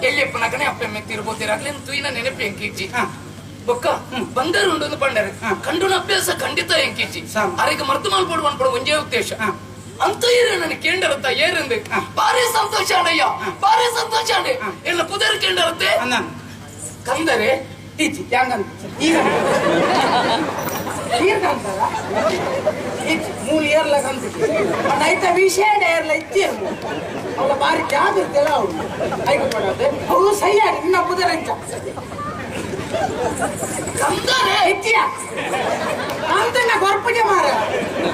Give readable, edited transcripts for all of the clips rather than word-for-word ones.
ಎಲ್ಲಿ ಪುನಕನೆ ಅಪ್ಪ ಮೆತ್ತಿರ್ಬೋತಿರಾಗ್ಲಿ ತುಯಿನ ನೆನಪು ಎಂಕಿಜ್ಜಿ ಬೊಕ್ಕ ಬಂದರು ಉಂಡು ಪಂಡರೆ ಕಂಡುನ ಅಭ್ಯಾಸ ಖಂಡಿತ ಎಂಕಿಜ್ಜಿ ಅರೆಗೆ ಮರ್ತು ಮಾಡ್ಬೋದು ಅನ್ಪಡ ಒಂದೇ ಉದ್ದೇಶ ಅಂತ ಏರು ನನಗೆ ಕೇಂಡರತ್ತ ಏರಂದು ಭಾರಿ ಸಂತೋಷ ಅಣ್ಣಯ್ಯ ಭಾರಿ ಸಂತೋಷ ಅಣ್ಣ ಎಲ್ಲ ಪುದರ್ ಕೇಂಡರತ್ತೆ ಕಂದರೆ ಇಜ್ಜಿ ಹೆಂಗಂತ ಈಗ ನೀರ್ಗಂತಾರ ಇಜ್ಜಿ 3 ಏರ್ಲ ಕಂತ ಐತ ವಿಷಯ ಏರ್ಲ ಇತ್ತಿರ್ಮ ಅವಳ ಬಾರಿ ಜಾಗ್ರತೆಲ್ಲ ಅವಳು ಐದು ಕೊಡೋದು ಅವಳು ಸೈಯಾಡಿ ನಿನ್ನ ಪುದರಂಚ ಕಂದರೆ ಹೆಚ್ಚಿಯ ಕಾಂತನ್ನ ಗೊರ್ಪಗೆ ಮಾರ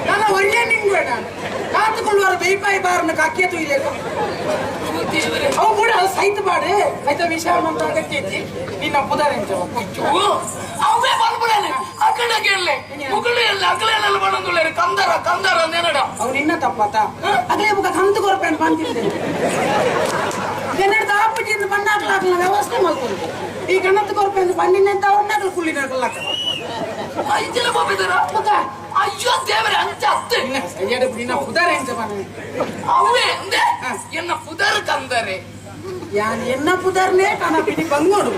ನನ್ನ ಒಳ್ಳೆ ನಿಂಗ್ಬೇಡ ಕಾತುಕೊಳ್ಳುವ ಬೈಪಾಯಿ ಬಾರನ್ನ ಕಾಕಿಯ ತುಯ್ಲೇಕ ಅವು ಕೂಡ ಸೈತ ಬಾಡೆ ಆಯ್ತ ವಿಷಯ ಅಂತ ಅಗತ್ಯ ಇದ್ದಿ ನಿನ್ನ ಪುದರಂಚ ಅವೇ ಬಂದ್ಬಿಡನೆ ಆ ಕಡೆ ಕೇಳಲೆ ಮುಗಳು ಎಲ್ಲ ಅಗಲೆಲ್ಲ ಬಂದುಳ್ಳೇರು ಕಂದರ ಕಂದರ ನೆನಡ ಅವು ನಿನ್ನ ತಪ್ಪತ್ತ ಅಗಲೇ ಮುಖ ಕಂತು ಕೊರಪೇನು ಬಂದಿದ್ದೇನೆ ನೆನಡ್ದ ಆಪಿಟ್ಟಿಂದ ಬಣ್ಣಾಕ್ಲಾಕ್ಲ ವ್ಯವಸ್ಥೆ ಮಾಡ್ಕೊಂಡು ಈ ಗಣತ್ತು ಕೊರಪೇನು ಬಂದಿನೆಂತ ಅವ್ರನ್ನಾಗ್ಲ ಕುಳ್ಳಿನಾಗ್ಲಾಕ ಐದಿನ ಹೋಗಿದಾರ ಅಯ್ಯೋ ದೇವರೇ ಅಂತ ಅತ್ತೆ ನಿನ್ನ ಪುದರಂಚ ಬನ್ನ ಅವೇ ಅಂದೆ ಎನ್ನ ಪುದರ್ ಕಂದರೆ ಯಾನ್ ಎನ್ನ ಪುದರ್ನೇ ಕಣಪಿಡಿ ಬಂಗೋಡು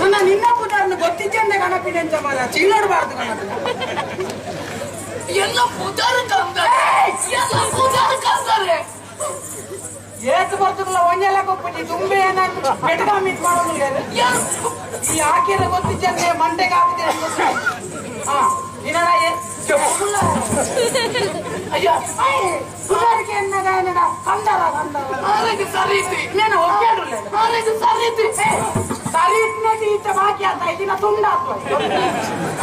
ನನ್ನ ನಿನ್ನ ಪುದರ್ನ ಗೊತ್ತಿದ್ದಂದೆ ಕಣಪಿಡಿ ಅಂತ ಮಾರ ಚೀಲೋಡ್ಬಾರ್ದು ಕಣಪಿಡಿ ಎಲ್ಲ ಪುದರ್ ಕಂದರೆ ಎಲ್ಲ ಪುದರ್ ಕಂದರೆ ಏತು ಬರ್ತದಲ್ಲ ಒಂದೆಲ್ಲ ಕೊಪ್ಪಿ ತುಂಬೆ ಏನಾದ್ರು ಬೆಟಗ ಮೀಟ್ ಮಾಡೋದಿಲ್ಲ ಈ ಹಾಕಿರ ಗೊತ್ತಿದ್ದಂದೆ ಮಂಟೆಗೆ ಹಾಕಿದೆ ಹಾ ನಿನ್ನ ಅಯ್ಯೋ ಪುದರ್ಗೆ ಎನ್ನದ ಕಂದರ ಕಂದರ ಆರೆಗೆ ಸರೀತಿ నేను ఒప్పాడు ಆರೆಗೆ ಸರೀತಿ సరిట్నది ఇచ్చ బాకీ అంత ఇది నా తుండ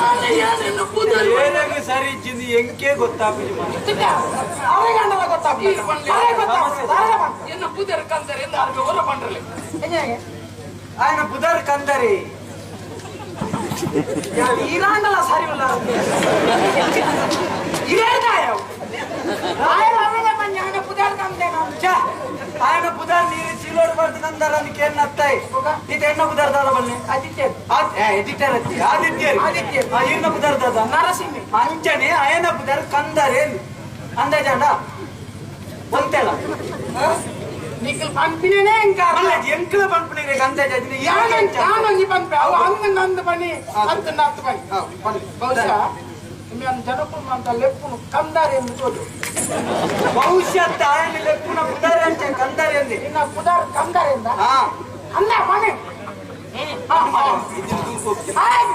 ಆರೆ ಯಾರೆನ್ನ ಪುದರ್ ಏನಾಗಿ ಸರಿ ಇಚ್ಚಿಂది ಎಂಕೆ ಗೊತ್ತಾಗ್ಬಿಡಿ ಅರೆ ಗಂಟಲ ಗೊತ್ತಾಗ್ಬಿಡಿ ಎನ್ನ ಪುದರ್ ಕಂದರೆ ಎಂದು ಆರ್ಗೆ ಹೊರ ಬಂದ್ರಲೆ ఆయన పుదర్ కందరి ఈరాండల సరి ఉన్నారు ఇరేదాయో ఆయన అవే మన పుదర్ కందేనా ఆయన పుదర్ నీరు చీలోడు పడుతు కందరాన్ని కేన్ నత్తాయి ఇది ఎన్న పుదర్ దాద బల్లి ఆదిత్య ఎడిటర్ వచ్చి ఆదిత్య ఈయన పుదర్ దాద నరసింహ అంచని ఆయన పుదర్ కందరే అందేజాడ ಒಂತೆಲ್ಲ నీకు పంపినేనే ఇంకా ಅಲ್ಲ ಎಂಕಲ ಪಂಪನಿಗೆ ಅಂದಾಜ ಯಾನೊಂದು ಪಂಪೆ ಅವು ಹಂಗ ನಂದು ಬನ್ನಿ ಅಂತ ನಾತು ಬನ್ನಿ ಬಹುಶಃ మేము జనకులు అంత లెప్పును కందారి ఎందుకు భవిష్యత్ ఆయన లెప్పున పుదరంటే కందరేంది నిన్న పుదారు కందారిందా అన్నా పని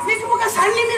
మీకు ఒక సన్ని